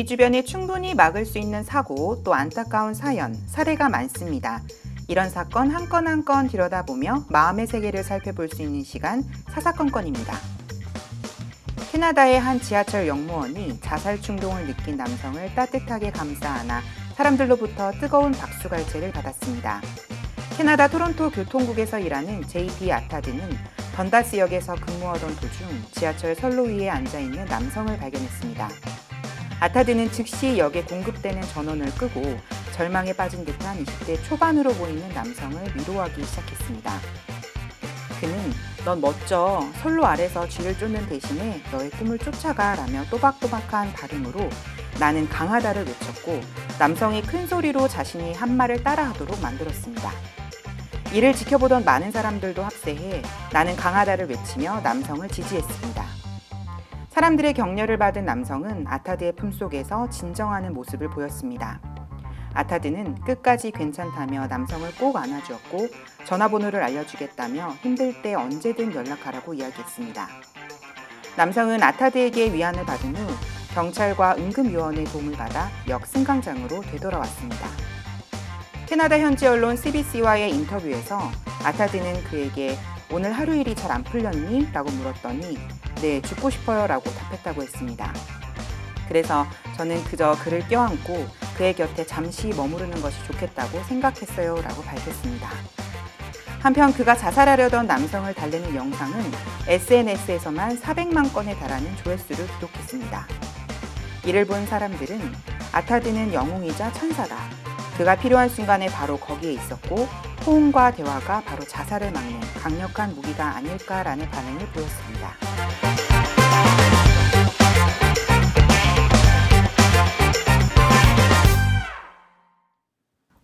우리 주변에 충분히 막을 수 있는 사고, 또 안타까운 사연, 사례가 많습니다. 이런 사건 한 건 한 건 들여다보며 마음의 세계를 살펴볼 수 있는 시간, 사사건건입니다. 캐나다의 한 지하철 역무원이 자살 충동을 느낀 남성을 따뜻하게 감싸 안아 사람들로부터 뜨거운 박수갈채를 받았습니다. 캐나다 토론토 교통국에서 일하는 JP 아타드는 던다스역에서 근무하던 도중 지하철 선로 위에 앉아있는 남성을 발견했습니다. 아타드는 즉시 역에 공급되는 전원을 끄고 절망에 빠진 듯한 20대 초반으로 보이는 남성을 위로하기 시작했습니다. 그는 "넌 멋져. 선로 아래서 쥐를 쫓는 대신에 너의 꿈을 쫓아가" 라며 또박또박한 발음으로 "나는 강하다를 외쳤고 남성이 큰 소리로 자신이 한 말을 따라하도록 만들었습니다. 이를 지켜보던 많은 사람들도 합세해 "나는 강하다를 외치며 남성을 지지했습니다. 사람들의 격려를 받은 남성은 아타드의 품속에서 진정하는 모습을 보였습니다. 아타드는 끝까지 괜찮다며 남성을 꼭 안아주었고 전화번호를 알려주겠다며 힘들 때 언제든 연락하라고 이야기했습니다. 남성은 아타드에게 위안을 받은 후 경찰과 응급요원의 도움을 받아 역 승강장으로 되돌아왔습니다. 캐나다 현지 언론 CBC와의 인터뷰에서 아타드는 그에게 "오늘 하루 일이 잘 안 풀렸니? 라고 물었더니 "네, 죽고 싶어요 라고 답했다고 했습니다. 그래서 저는 그저 그를 껴안고 그의 곁에 잠시 머무르는 것이 좋겠다고 생각했어요 라고 밝혔습니다. 한편 그가 자살하려던 남성을 달래는 영상은 SNS에서만 400만 건에 달하는 조회수를 기록했습니다. 이를 본 사람들은 "아타드는 영웅이자 천사다. 그가 필요한 순간에 바로 거기에 있었고 호응과 대화가 바로 자살을 막는 강력한 무기가 아닐까라는 반응을 보였습니다.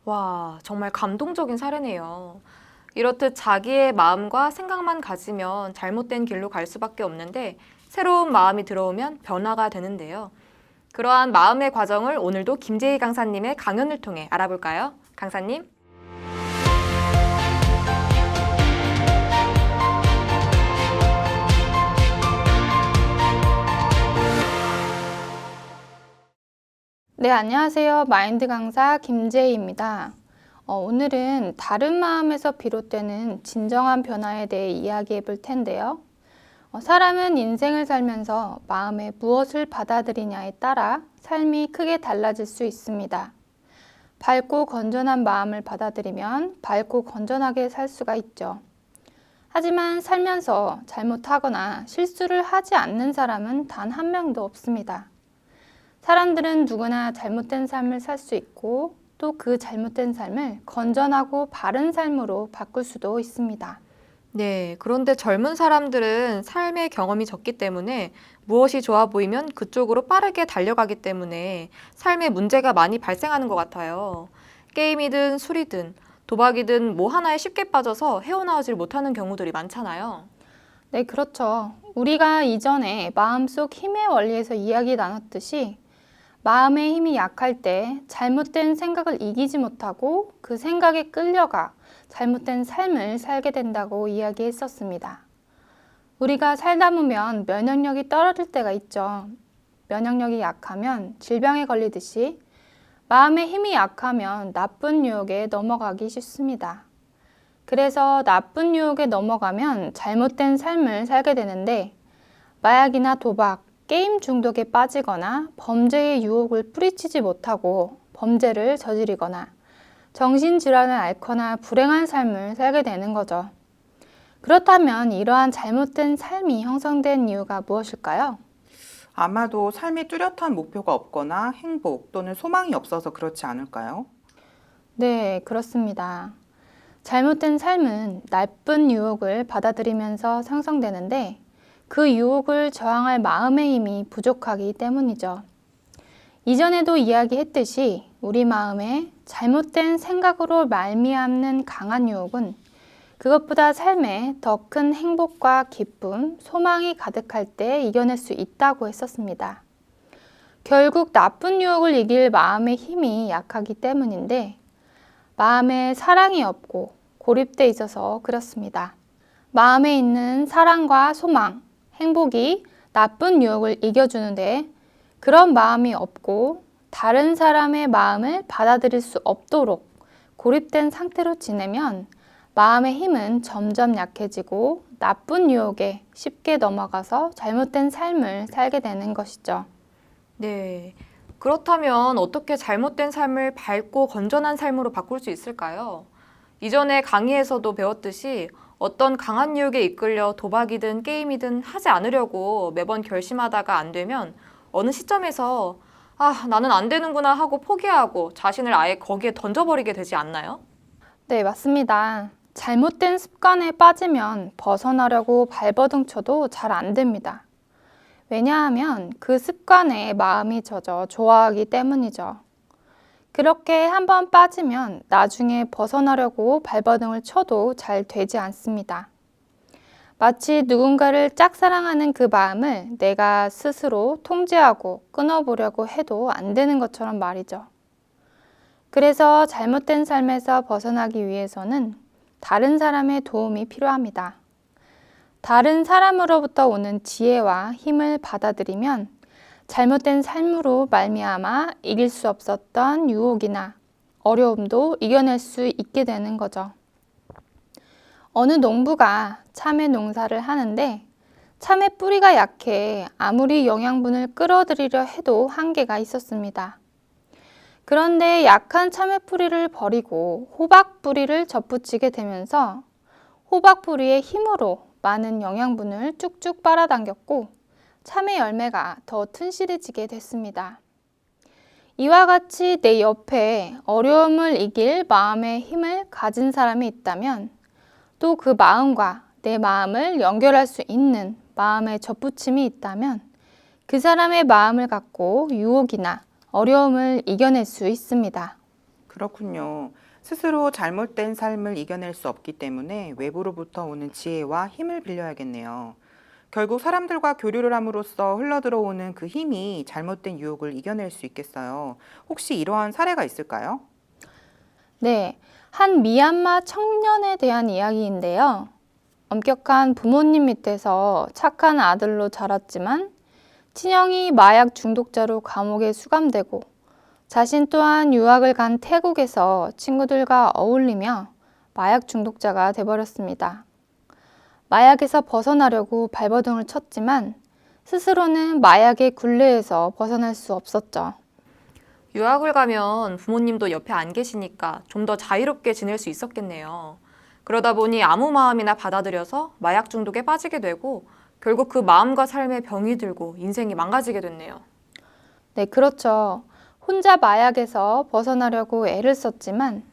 와, 정말 감동적인 사례네요. 이렇듯 자기의 마음과 생각만 가지면 잘못된 길로 갈 수밖에 없는데 새로운 마음이 들어오면 변화가 되는데요. 그러한 마음의 과정을 오늘도 김재희 강사님의 강연을 통해 알아볼까요? 강사님. 네, 안녕하세요. 마인드 강사 김재희입니다. 오늘은 다른 마음에서 비롯되는 진정한 변화에 대해 이야기해 볼 텐데요. 사람은 인생을 살면서 마음에 무엇을 받아들이냐에 따라 삶이 크게 달라질 수 있습니다. 밝고 건전한 마음을 받아들이면 밝고 건전하게 살 수가 있죠. 하지만 살면서 잘못하거나 실수를 하지 않는 사람은 단 한 명도 없습니다. 사람들은 누구나 잘못된 삶을 살 수 있고 또 그 잘못된 삶을 건전하고 바른 삶으로 바꿀 수도 있습니다. 네, 그런데 젊은 사람들은 삶의 경험이 적기 때문에 무엇이 좋아 보이면 그쪽으로 빠르게 달려가기 때문에 삶에 문제가 많이 발생하는 것 같아요. 게임이든 술이든 도박이든 뭐 하나에 쉽게 빠져서 헤어나오질 못하는 경우들이 많잖아요. 네, 그렇죠. 우리가 이전에 마음속 힘의 원리에서 이야기 나눴듯이 마음의 힘이 약할 때 잘못된 생각을 이기지 못하고 그 생각에 끌려가 잘못된 삶을 살게 된다고 이야기했었습니다. 우리가 살다 보면 면역력이 떨어질 때가 있죠. 면역력이 약하면 질병에 걸리듯이 마음의 힘이 약하면 나쁜 유혹에 넘어가기 쉽습니다. 그래서 나쁜 유혹에 넘어가면 잘못된 삶을 살게 되는데 마약이나 도박, 게임 중독에 빠지거나 범죄의 유혹을 뿌리치지 못하고 범죄를 저지르거나 정신질환을 앓거나 불행한 삶을 살게 되는 거죠. 그렇다면 이러한 잘못된 삶이 형성된 이유가 무엇일까요? 아마도 삶에 뚜렷한 목표가 없거나 행복 또는 소망이 없어서 그렇지 않을까요? 네, 그렇습니다. 잘못된 삶은 나쁜 유혹을 받아들이면서 형성되는데 그 유혹을 저항할 마음의 힘이 부족하기 때문이죠. 이전에도 이야기했듯이 우리 마음에 잘못된 생각으로 말미암는 강한 유혹은 그것보다 삶에 더 큰 행복과 기쁨, 소망이 가득할 때 이겨낼 수 있다고 했었습니다. 결국 나쁜 유혹을 이길 마음의 힘이 약하기 때문인데 마음에 사랑이 없고 고립돼 있어서 그렇습니다. 마음에 있는 사랑과 소망, 행복이 나쁜 유혹을 이겨주는데 그런 마음이 없고 다른 사람의 마음을 받아들일 수 없도록 고립된 상태로 지내면 마음의 힘은 점점 약해지고 나쁜 유혹에 쉽게 넘어가서 잘못된 삶을 살게 되는 것이죠. 네. 그렇다면 어떻게 잘못된 삶을 밝고 건전한 삶으로 바꿀 수 있을까요? 이전에 강의에서도 배웠듯이 어떤 강한 유혹에 이끌려 도박이든 게임이든 하지 않으려고 매번 결심하다가 안 되면 어느 시점에서 나는 안 되는구나 하고 포기하고 자신을 아예 거기에 던져버리게 되지 않나요? 네, 맞습니다. 잘못된 습관에 빠지면 벗어나려고 발버둥 쳐도 잘 안 됩니다. 왜냐하면 그 습관에 마음이 젖어 좋아하기 때문이죠. 그렇게 한번 빠지면 나중에 벗어나려고 발버둥을 쳐도 잘 되지 않습니다. 마치 누군가를 짝사랑하는 그 마음을 내가 스스로 통제하고 끊어보려고 해도 안 되는 것처럼 말이죠. 그래서 잘못된 삶에서 벗어나기 위해서는 다른 사람의 도움이 필요합니다. 다른 사람으로부터 오는 지혜와 힘을 받아들이면 잘못된 삶으로 말미암아 이길 수 없었던 유혹이나 어려움도 이겨낼 수 있게 되는 거죠. 어느 농부가 참외 농사를 하는데 참외 뿌리가 약해 아무리 영양분을 끌어들이려 해도 한계가 있었습니다. 그런데 약한 참외 뿌리를 버리고 호박 뿌리를 접붙이게 되면서 호박 뿌리의 힘으로 많은 영양분을 쭉쭉 빨아당겼고 참외 열매가 더 튼실해지게 됐습니다. 이와 같이 내 옆에 어려움을 이길 마음의 힘을 가진 사람이 있다면 또 그 마음과 내 마음을 연결할 수 있는 마음의 접붙임이 있다면 그 사람의 마음을 갖고 유혹이나 어려움을 이겨낼 수 있습니다. 그렇군요. 스스로 잘못된 삶을 이겨낼 수 없기 때문에 외부로부터 오는 지혜와 힘을 빌려야겠네요. 결국 사람들과 교류를 함으로써 흘러들어오는 그 힘이 잘못된 유혹을 이겨낼 수 있겠어요. 혹시 이러한 사례가 있을까요? 네, 한 미얀마 청년에 대한 이야기인데요. 엄격한 부모님 밑에서 착한 아들로 자랐지만 친형이 마약 중독자로 감옥에 수감되고 자신 또한 유학을 간 태국에서 친구들과 어울리며 마약 중독자가 돼버렸습니다. 마약에서 벗어나려고 발버둥을 쳤지만 스스로는 마약의 굴레에서 벗어날 수 없었죠. 유학을 가면 부모님도 옆에 안 계시니까 좀 더 자유롭게 지낼 수 있었겠네요. 그러다 보니 아무 마음이나 받아들여서 마약 중독에 빠지게 되고 결국 그 마음과 삶에 병이 들고 인생이 망가지게 됐네요. 네, 그렇죠. 혼자 마약에서 벗어나려고 애를 썼지만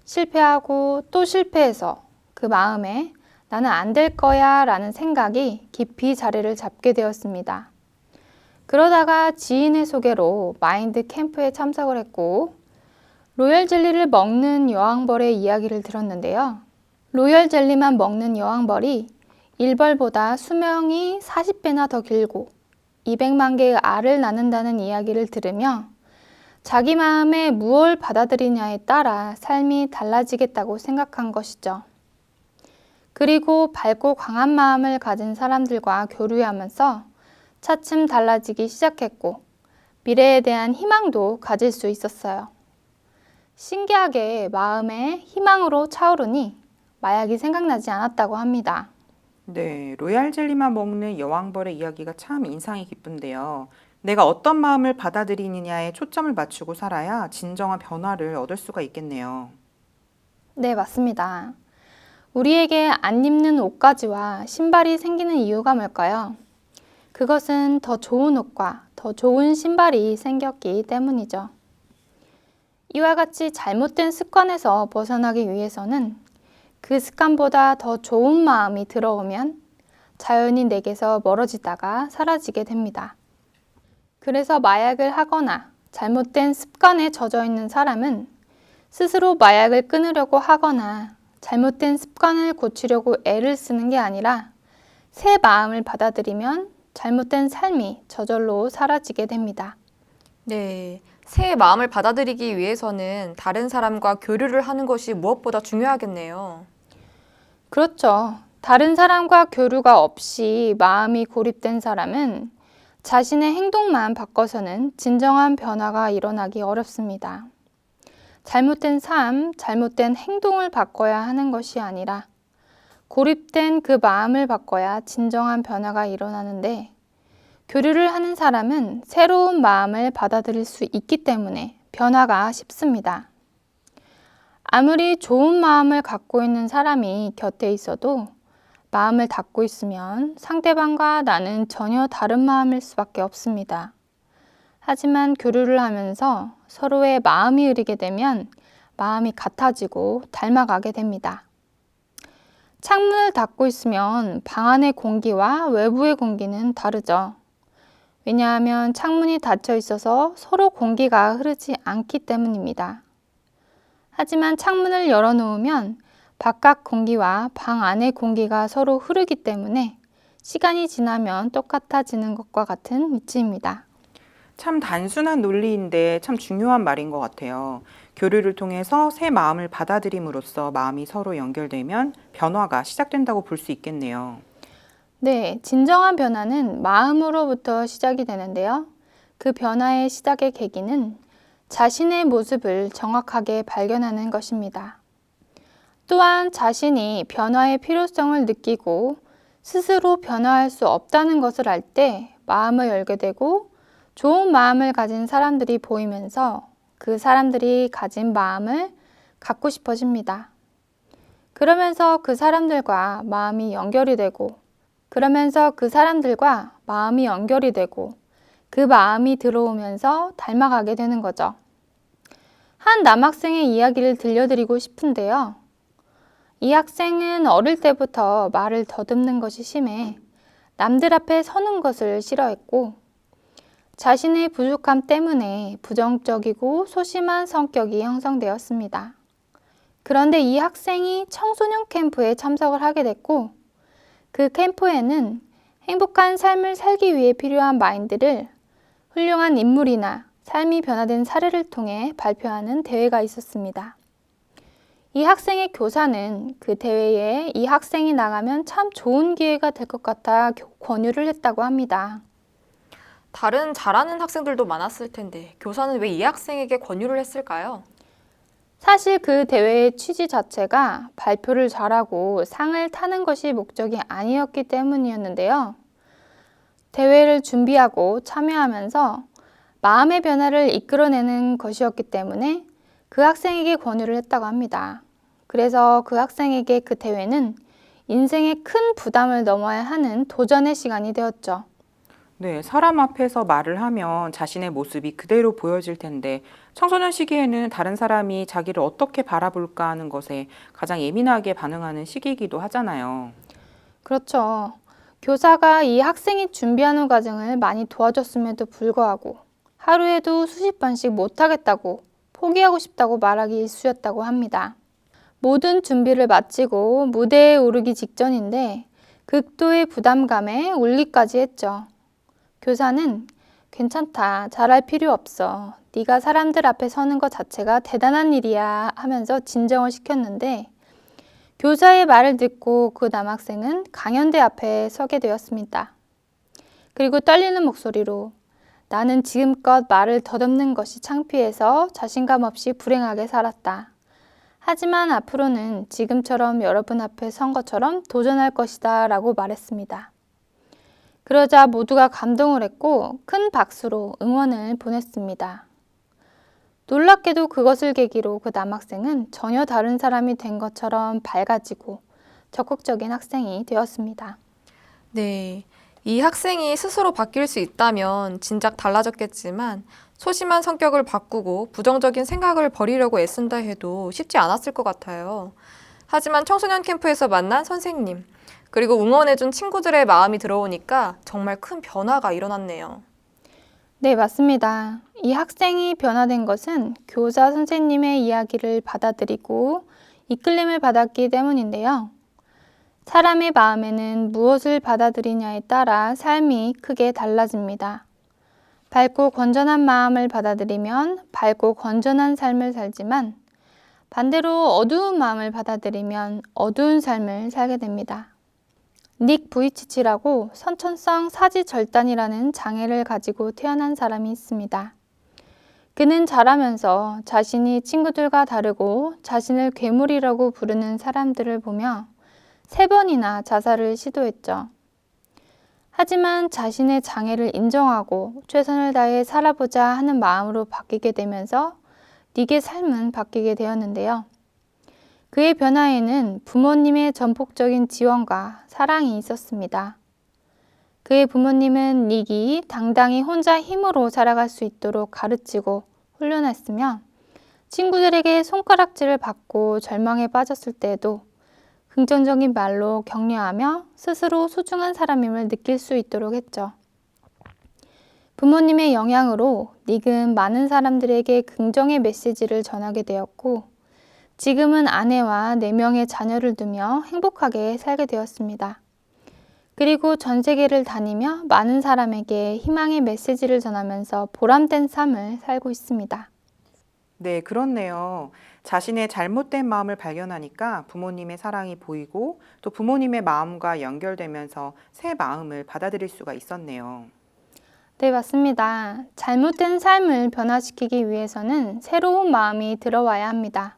실패하고 또 실패해서 그 마음에 나는 안 될 거야 라는 생각이 깊이 자리를 잡게 되었습니다. 그러다가 지인의 소개로 마인드 캠프에 참석을 했고 로열 젤리를 먹는 여왕벌의 이야기를 들었는데요. 로열 젤리만 먹는 여왕벌이 일벌보다 수명이 40배나 더 길고 200만 개의 알을 낳는다는 이야기를 들으며 자기 마음에 무엇을 받아들이냐에 따라 삶이 달라지겠다고 생각한 것이죠. 그리고 밝고 강한 마음을 가진 사람들과 교류하면서 차츰 달라지기 시작했고 미래에 대한 희망도 가질 수 있었어요. 신기하게 마음에 희망으로 차오르니 마약이 생각나지 않았다고 합니다. 네, 로얄 젤리만 먹는 여왕벌의 이야기가 참 인상이 깊은데요. 내가 어떤 마음을 받아들이느냐에 초점을 맞추고 살아야 진정한 변화를 얻을 수가 있겠네요. 네, 맞습니다. 우리에게 안 입는 옷가지와 신발이 생기는 이유가 뭘까요? 그것은 더 좋은 옷과 더 좋은 신발이 생겼기 때문이죠. 이와 같이 잘못된 습관에서 벗어나기 위해서는 그 습관보다 더 좋은 마음이 들어오면 자연히 내게서 멀어지다가 사라지게 됩니다. 그래서 마약을 하거나 잘못된 습관에 젖어 있는 사람은 스스로 마약을 끊으려고 하거나 잘못된 습관을 고치려고 애를 쓰는 게 아니라 새 마음을 받아들이면 잘못된 삶이 저절로 사라지게 됩니다. 네, 새 마음을 받아들이기 위해서는 다른 사람과 교류를 하는 것이 무엇보다 중요하겠네요. 그렇죠. 다른 사람과 교류가 없이 마음이 고립된 사람은 자신의 행동만 바꿔서는 진정한 변화가 일어나기 어렵습니다. 잘못된 삶, 잘못된 행동을 바꿔야 하는 것이 아니라 고립된 그 마음을 바꿔야 진정한 변화가 일어나는데, 교류를 하는 사람은 새로운 마음을 받아들일 수 있기 때문에 변화가 쉽습니다. 아무리 좋은 마음을 갖고 있는 사람이 곁에 있어도 마음을 닫고 있으면 상대방과 나는 전혀 다른 마음일 수밖에 없습니다. 하지만 교류를 하면서 서로의 마음이 흐르게 되면 마음이 같아지고 닮아가게 됩니다. 창문을 닫고 있으면 방 안의 공기와 외부의 공기는 다르죠. 왜냐하면 창문이 닫혀 있어서 서로 공기가 흐르지 않기 때문입니다. 하지만 창문을 열어놓으면 바깥 공기와 방 안의 공기가 서로 흐르기 때문에 시간이 지나면 똑같아지는 것과 같은 이치입니다. 참 단순한 논리인데 참 중요한 말인 것 같아요. 교류를 통해서 새 마음을 받아들임으로써 마음이 서로 연결되면 변화가 시작된다고 볼 수 있겠네요. 네, 진정한 변화는 마음으로부터 시작이 되는데요. 그 변화의 시작의 계기는 자신의 모습을 정확하게 발견하는 것입니다. 또한 자신이 변화의 필요성을 느끼고 스스로 변화할 수 없다는 것을 알 때 마음을 열게 되고 좋은 마음을 가진 사람들이 보이면서 그 사람들이 가진 마음을 갖고 싶어집니다. 그러면서 그 사람들과 마음이 연결이 되고 그 마음이 들어오면서 닮아가게 되는 거죠. 한 남학생의 이야기를 들려드리고 싶은데요. 이 학생은 어릴 때부터 말을 더듬는 것이 심해 남들 앞에 서는 것을 싫어했고, 자신의 부족함 때문에 부정적이고 소심한 성격이 형성되었습니다. 그런데 이 학생이 청소년 캠프에 참석을 하게 됐고, 그 캠프에는 행복한 삶을 살기 위해 필요한 마인드를 훌륭한 인물이나 삶이 변화된 사례를 통해 발표하는 대회가 있었습니다. 이 학생의 교사는 그 대회에 이 학생이 나가면 참 좋은 기회가 될 것 같아 권유를 했다고 합니다. 다른 잘하는 학생들도 많았을 텐데 교사는 왜 이 학생에게 권유를 했을까요? 사실 그 대회의 취지 자체가 발표를 잘하고 상을 타는 것이 목적이 아니었기 때문이었는데요. 대회를 준비하고 참여하면서 마음의 변화를 이끌어내는 것이었기 때문에 그 학생에게 권유를 했다고 합니다. 그래서 그 학생에게 그 대회는 인생의 큰 부담을 넘어야 하는 도전의 시간이 되었죠. 네, 사람 앞에서 말을 하면 자신의 모습이 그대로 보여질 텐데 청소년 시기에는 다른 사람이 자기를 어떻게 바라볼까 하는 것에 가장 예민하게 반응하는 시기이기도 하잖아요. 그렇죠. 교사가 이 학생이 준비하는 과정을 많이 도와줬음에도 불구하고 하루에도 수십 번씩 못하겠다고 포기하고 싶다고 말하기 일쑤였다고 합니다. 모든 준비를 마치고 무대에 오르기 직전인데 극도의 부담감에 울기까지 했죠. 교사는 괜찮다, 잘할 필요 없어, 네가 사람들 앞에 서는 것 자체가 대단한 일이야 하면서 진정을 시켰는데, 교사의 말을 듣고 그 남학생은 강연대 앞에 서게 되었습니다. 그리고 떨리는 목소리로 나는 지금껏 말을 더듬는 것이 창피해서 자신감 없이 불행하게 살았다. 하지만 앞으로는 지금처럼 여러분 앞에 선 것처럼 도전할 것이다 라고 말했습니다. 그러자 모두가 감동을 했고 큰 박수로 응원을 보냈습니다. 놀랍게도 그것을 계기로 그 남학생은 전혀 다른 사람이 된 것처럼 밝아지고 적극적인 학생이 되었습니다. 네, 이 학생이 스스로 바뀔 수 있다면 진작 달라졌겠지만 소심한 성격을 바꾸고 부정적인 생각을 버리려고 애쓴다 해도 쉽지 않았을 것 같아요. 하지만 청소년 캠프에서 만난 선생님, 그리고 응원해준 친구들의 마음이 들어오니까 정말 큰 변화가 일어났네요. 네, 맞습니다. 이 학생이 변화된 것은 교사 선생님의 이야기를 받아들이고 이끌림을 받았기 때문인데요. 사람의 마음에는 무엇을 받아들이냐에 따라 삶이 크게 달라집니다. 밝고 건전한 마음을 받아들이면 밝고 건전한 삶을 살지만 반대로 어두운 마음을 받아들이면 어두운 삶을 살게 됩니다. 닉 부이치치라고 선천성 사지절단이라는 장애를 가지고 태어난 사람이 있습니다. 그는 자라면서 자신이 친구들과 다르고 자신을 괴물이라고 부르는 사람들을 보며 3번이나 자살을 시도했죠. 하지만 자신의 장애를 인정하고 최선을 다해 살아보자 하는 마음으로 바뀌게 되면서 닉의 삶은 바뀌게 되었는데요. 그의 변화에는 부모님의 전폭적인 지원과 사랑이 있었습니다. 그의 부모님은 닉이 당당히 혼자 힘으로 살아갈 수 있도록 가르치고 훈련했으며 친구들에게 손가락질을 받고 절망에 빠졌을 때에도 긍정적인 말로 격려하며 스스로 소중한 사람임을 느낄 수 있도록 했죠. 부모님의 영향으로 닉은 많은 사람들에게 긍정의 메시지를 전하게 되었고 지금은 아내와 4명의 자녀를 두며 행복하게 살게 되었습니다. 그리고 전 세계를 다니며 많은 사람에게 희망의 메시지를 전하면서 보람된 삶을 살고 있습니다. 네, 그렇네요. 자신의 잘못된 마음을 발견하니까 부모님의 사랑이 보이고 또 부모님의 마음과 연결되면서 새 마음을 받아들일 수가 있었네요. 네, 맞습니다. 잘못된 삶을 변화시키기 위해서는 새로운 마음이 들어와야 합니다.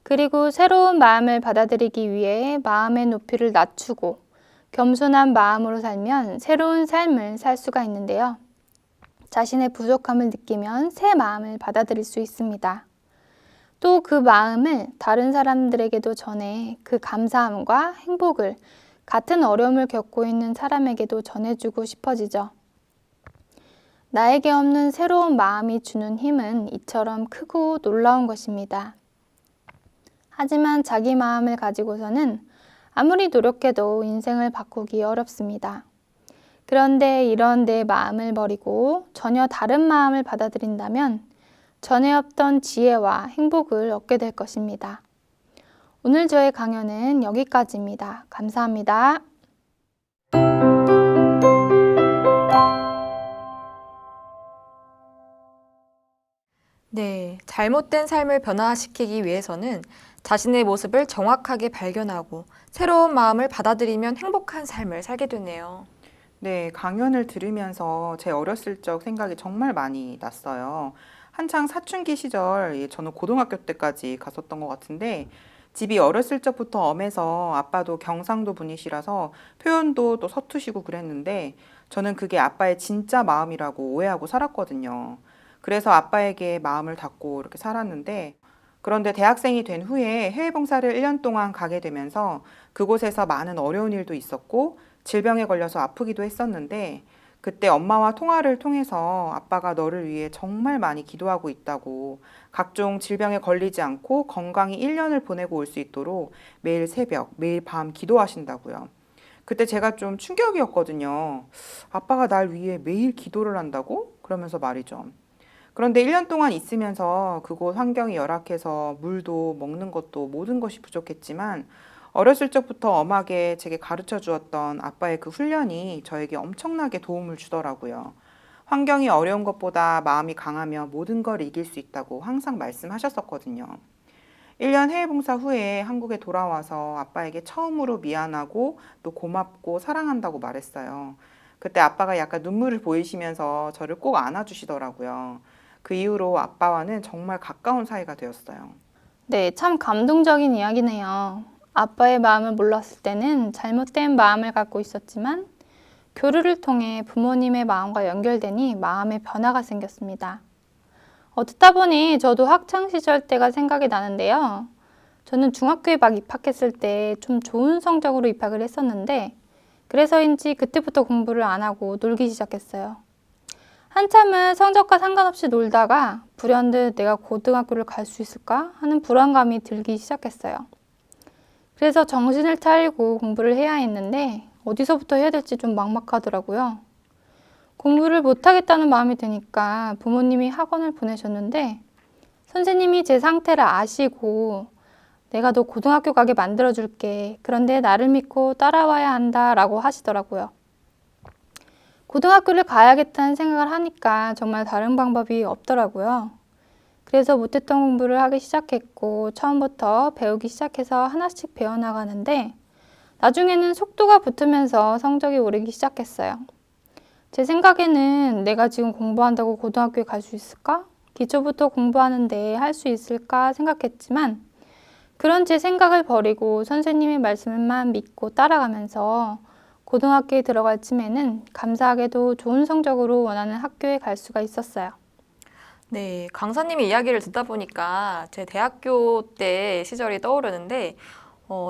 그리고 새로운 마음을 받아들이기 위해 마음의 높이를 낮추고 겸손한 마음으로 살면 새로운 삶을 살 수가 있는데요. 자신의 부족함을 느끼면 새 마음을 받아들일 수 있습니다. 또 그 마음을 다른 사람들에게도 전해 그 감사함과 행복을 같은 어려움을 겪고 있는 사람에게도 전해주고 싶어지죠. 나에게 없는 새로운 마음이 주는 힘은 이처럼 크고 놀라운 것입니다. 하지만 자기 마음을 가지고서는 아무리 노력해도 인생을 바꾸기 어렵습니다. 그런데 이런 내 마음을 버리고 전혀 다른 마음을 받아들인다면 전에 없던 지혜와 행복을 얻게 될 것입니다. 오늘 저의 강연은 여기까지입니다. 감사합니다. 네, 잘못된 삶을 변화시키기 위해서는 자신의 모습을 정확하게 발견하고 새로운 마음을 받아들이면 행복한 삶을 살게 되네요. 네, 강연을 들으면서 제 어렸을 적 생각이 정말 많이 났어요. 한창 사춘기 시절, 저는 고등학교 때까지 갔었던 것 같은데 집이 어렸을 적부터 엄해서 아빠도 경상도 분이시라서 표현도 또 서투시고 그랬는데 저는 그게 아빠의 진짜 마음이라고 오해하고 살았거든요. 그래서 아빠에게 마음을 닫고 이렇게 살았는데 그런데 대학생이 된 후에 해외 봉사를 1년 동안 가게 되면서 그곳에서 많은 어려운 일도 있었고 질병에 걸려서 아프기도 했었는데 그때 엄마와 통화를 통해서 아빠가 너를 위해 정말 많이 기도하고 있다고 각종 질병에 걸리지 않고 건강히 1년을 보내고 올 수 있도록 매일 새벽, 매일 밤 기도하신다고요. 그때 제가 좀 충격이었거든요. 아빠가 날 위해 매일 기도를 한다고? 그러면서 말이죠. 그런데 1년 동안 있으면서 그곳 환경이 열악해서 물도 먹는 것도 모든 것이 부족했지만 어렸을 적부터 엄하게 제게 가르쳐 주었던 아빠의 그 훈련이 저에게 엄청나게 도움을 주더라고요. 환경이 어려운 것보다 마음이 강하면 모든 걸 이길 수 있다고 항상 말씀하셨었거든요. 1년 해외 봉사 후에 한국에 돌아와서 아빠에게 처음으로 미안하고 또 고맙고 사랑한다고 말했어요. 그때 아빠가 약간 눈물을 보이시면서 저를 꼭 안아주시더라고요. 그 이후로 아빠와는 정말 가까운 사이가 되었어요. 네, 참 감동적인 이야기네요. 아빠의 마음을 몰랐을 때는 잘못된 마음을 갖고 있었지만 교류를 통해 부모님의 마음과 연결되니 마음의 변화가 생겼습니다. 듣다 보니 저도 학창시절 때가 생각이 나는데요. 저는 중학교에 막 입학했을 때 좀 좋은 성적으로 입학을 했었는데 그래서인지 그때부터 공부를 안 하고 놀기 시작했어요. 한참은 성적과 상관없이 놀다가 불현듯 내가 고등학교를 갈 수 있을까 하는 불안감이 들기 시작했어요. 그래서 정신을 차리고 공부를 해야 했는데 어디서부터 해야 될지 좀 막막하더라고요. 공부를 못하겠다는 마음이 드니까 부모님이 학원을 보내셨는데 선생님이 제 상태를 아시고 내가 너 고등학교 가게 만들어줄게. 그런데 나를 믿고 따라와야 한다라고 하시더라고요. 고등학교를 가야겠다는 생각을 하니까 정말 다른 방법이 없더라고요. 그래서 못했던 공부를 하기 시작했고 처음부터 배우기 시작해서 하나씩 배워나가는데 나중에는 속도가 붙으면서 성적이 오르기 시작했어요. 제 생각에는 내가 지금 공부한다고 고등학교에 갈 수 있을까? 기초부터 공부하는데 할 수 있을까 생각했지만 그런 제 생각을 버리고 선생님의 말씀만 믿고 따라가면서 고등학교에 들어갈 쯤에는 감사하게도 좋은 성적으로 원하는 학교에 갈 수가 있었어요. 네, 강사님의 이야기를 듣다 보니까 제 대학교 때 시절이 떠오르는데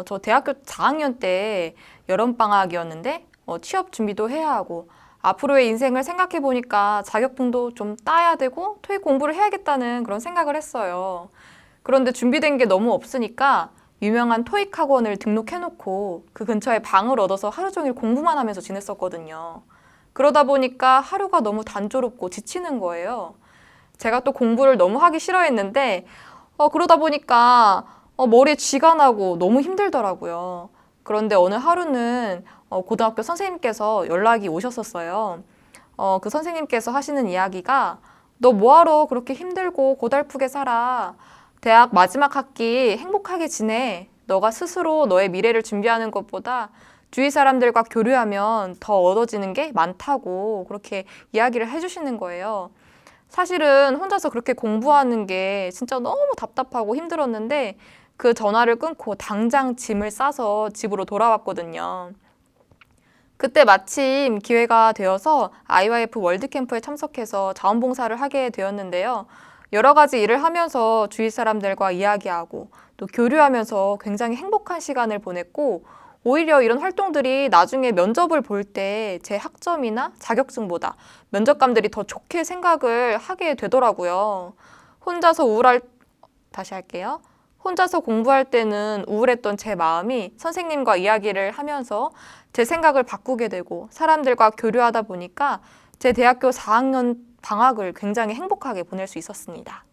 저 대학교 4학년 때 여름방학이었는데 취업 준비도 해야 하고 앞으로의 인생을 생각해 보니까 자격증도 좀 따야 되고 토익 공부를 해야겠다는 그런 생각을 했어요. 그런데 준비된 게 너무 없으니까 유명한 토익 학원을 등록해놓고 그 근처에 방을 얻어서 하루 종일 공부만 하면서 지냈었거든요. 그러다 보니까 하루가 너무 단조롭고 지치는 거예요. 제가 또 공부를 너무 하기 싫어했는데 그러다 보니까 머리에 쥐가 나고 너무 힘들더라고요. 그런데 어느 하루는 고등학교 선생님께서 연락이 오셨었어요. 그 선생님께서 하시는 이야기가 너 뭐하러 그렇게 힘들고 고달프게 살아. 대학 마지막 학기 행복하게 지내. 너가 스스로 너의 미래를 준비하는 것보다 주위 사람들과 교류하면 더 얻어지는 게 많다고 그렇게 이야기를 해주시는 거예요. 사실은 혼자서 그렇게 공부하는 게 진짜 너무 답답하고 힘들었는데 그 전화를 끊고 당장 짐을 싸서 집으로 돌아왔거든요. 그때 마침 기회가 되어서 IYF 월드캠프에 참석해서 자원봉사를 하게 되었는데요. 여러 가지 일을 하면서 주위 사람들과 이야기하고 또 교류하면서 굉장히 행복한 시간을 보냈고 오히려 이런 활동들이 나중에 면접을 볼 때 제 학점이나 자격증보다 면접관들이 더 좋게 생각을 하게 되더라고요. 다시 할게요. 혼자서 공부할 때는 우울했던 제 마음이 선생님과 이야기를 하면서 제 생각을 바꾸게 되고 사람들과 교류하다 보니까 제 대학교 4학년 방학을 굉장히 행복하게 보낼 수 있었습니다.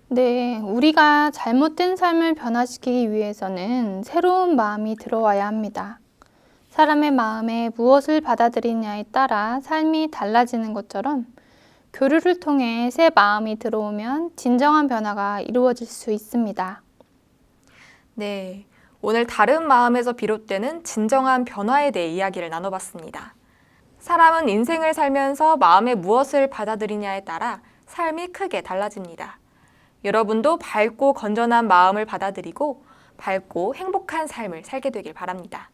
네, 우리가 잘못된 삶을 변화시키기 위해서는 새로운 마음이 들어와야 합니다. 사람의 마음에 무엇을 받아들이냐에 따라 삶이 달라지는 것처럼 교류를 통해 새 마음이 들어오면 진정한 변화가 이루어질 수 있습니다. 네, 오늘 다른 마음에서 비롯되는 진정한 변화에 대해 이야기를 나눠봤습니다. 사람은 인생을 살면서 마음에 무엇을 받아들이냐에 따라 삶이 크게 달라집니다. 여러분도 밝고 건전한 마음을 받아들이고 밝고 행복한 삶을 살게 되길 바랍니다.